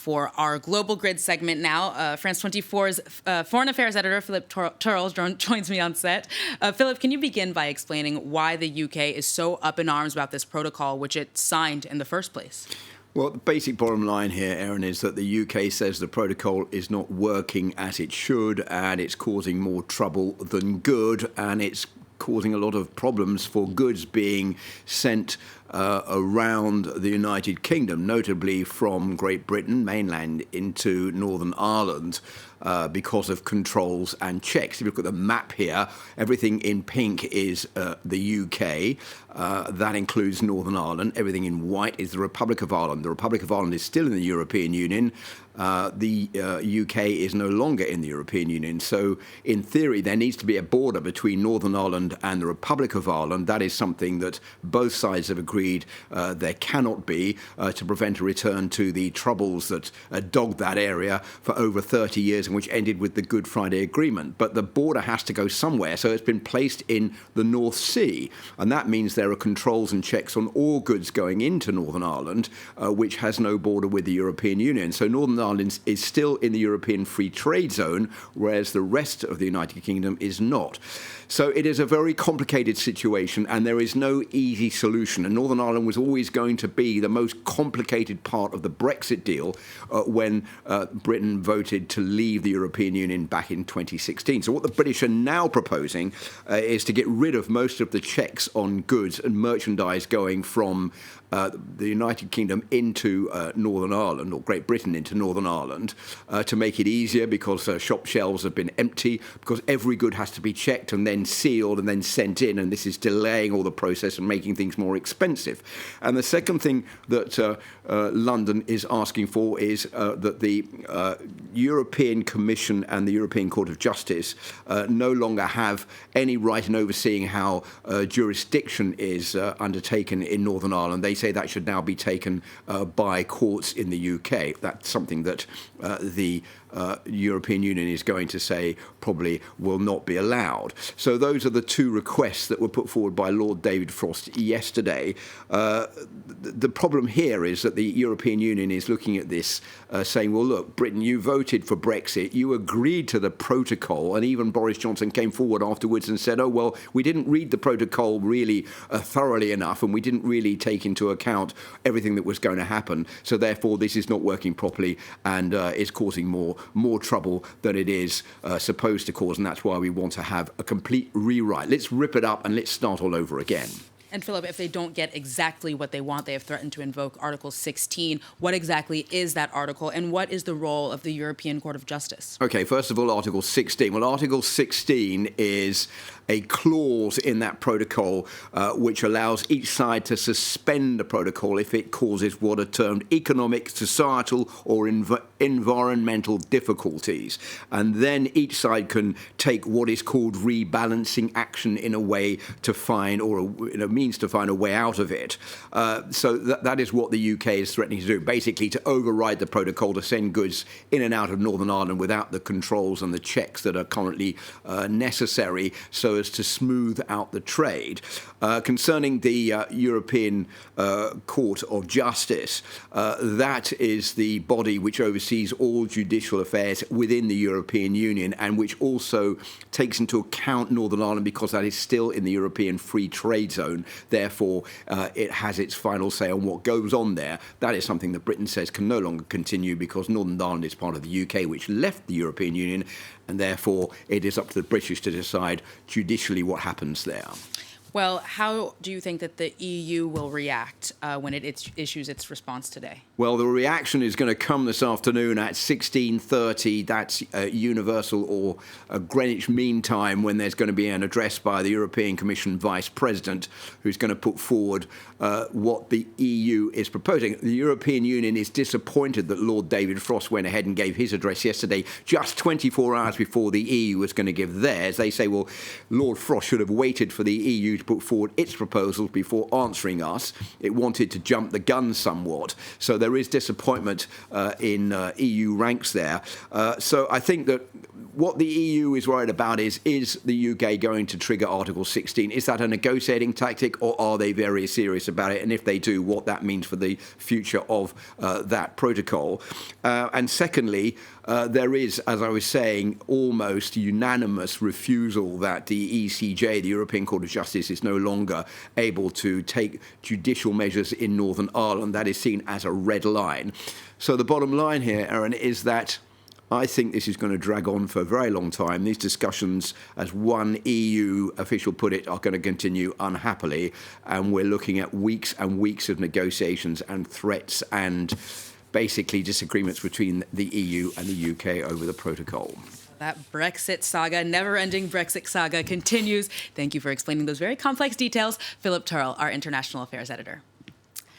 for our Global Grid segment now. France 24's foreign affairs editor, Philip Turle, joins me on set. Philip, can you begin by explaining why the UK is so up in arms about this protocol, which it signed in the first place? Well, the basic bottom line here, Aaron, is that the UK says the protocol is not working as it should, and it's causing more trouble than good, and it's causing a lot of problems for goods being sent around the United Kingdom, notably from Great Britain mainland into Northern Ireland, because of controls and checks. If you look at the map here, everything in pink is the UK. That includes Northern Ireland. Everything in white is the Republic of Ireland. The Republic of Ireland is still in the European Union. The UK is no longer in the European Union. So, in theory, there needs to be a border between Northern Ireland and the Republic of Ireland. That is something that both sides have agreed there cannot be to prevent a return to the troubles that dogged that area for over 30 years and which ended with the Good Friday Agreement. But the border has to go somewhere, so it's been placed in the North Sea. And that means there are controls and checks on all goods going into Northern Ireland, which has no border with the European Union. So Northern Ireland is still in the European Free Trade Zone, whereas the rest of the United Kingdom is not. So it is a very complicated situation, and there is no easy solution. And Northern Ireland was always going to be the most complicated part of the Brexit deal when Britain voted to leave the European Union back in 2016. So what the British are now proposing is to get rid of most of the checks on goods and merchandise going from the United Kingdom into Northern Ireland, or Great Britain into Northern Ireland, to make it easier because shop shelves have been empty, because every good has to be checked and then sealed and then sent in, and this is delaying all the process and making things more expensive. And the second thing that London is asking for is that the European Commission and the European Court of Justice no longer have any right in overseeing how jurisdiction is undertaken in Northern Ireland. They say that should now be taken by courts in the UK. That's something that the European Union is going to say probably will not be allowed. So those are the two requests that were put forward by Lord David Frost yesterday. The problem here is that the European Union is looking at this saying, well, look, Britain, you voted for Brexit, you agreed to the protocol, and even Boris Johnson came forward afterwards and said, oh, well, we didn't read the protocol really thoroughly enough, and we didn't really take into account everything that was going to happen. So therefore, this is not working properly and is causing more trouble than it is supposed to cause, and that's why we want to have a complete rewrite. Let's rip it up and let's start all over again. And Philip, if they don't get exactly what they want, they have threatened to invoke Article 16. What exactly is that article, and what is the role of the European Court of Justice? Okay, first of all, Article 16. Well, Article 16 is a clause in that protocol which allows each side to suspend the protocol if it causes what are termed economic, societal, or environmental difficulties. And then each side can take what is called rebalancing action in a way to find, or in a means to find a way out of it. So that is what the UK is threatening to do, basically to override the protocol to send goods in and out of Northern Ireland without the controls and the checks that are currently necessary, so as to smooth out the trade. Concerning the European Court of Justice, that is the body which oversees all judicial affairs within the European Union and which also takes into account Northern Ireland because that is still in the European Free Trade Zone. Therefore, it has its final say on what goes on there. That is something that Britain says can no longer continue because Northern Ireland is part of the UK, which left the European Union, and therefore it is up to the British to decide judicially what happens there. Well, how do you think that the EU will react when it issues its response today? Well, the reaction is going to come this afternoon at 16:30. That's Universal or Greenwich Mean Time, when there's going to be an address by the European Commission Vice President, who's going to put forward what the EU is proposing. The European Union is disappointed that Lord David Frost went ahead and gave his address yesterday, just 24 hours before the EU was going to give theirs. They say, well, Lord Frost should have waited for the EU to put forward its proposals before answering us. It wanted to jump the gun somewhat. So there is disappointment in EU ranks there. So I think that what the EU is worried about is the UK going to trigger Article 16? Is that a negotiating tactic, or are they very serious about it? And if they do, what that means for the future of that protocol. And secondly, there is, as I was saying, almost unanimous refusal that the ECJ, the European Court of Justice, is no longer able to take judicial measures in Northern Ireland. That is seen as a red line. So the bottom line here, Aaron, is that I think this is going to drag on for a very long time. These discussions, as one EU official put it, are going to continue unhappily. And we're looking at weeks and weeks of negotiations and threats and basically disagreements between the EU and the UK over the protocol. That Brexit saga, never-ending Brexit saga, continues. Thank you for explaining those very complex details. Philip Turle, our international affairs editor.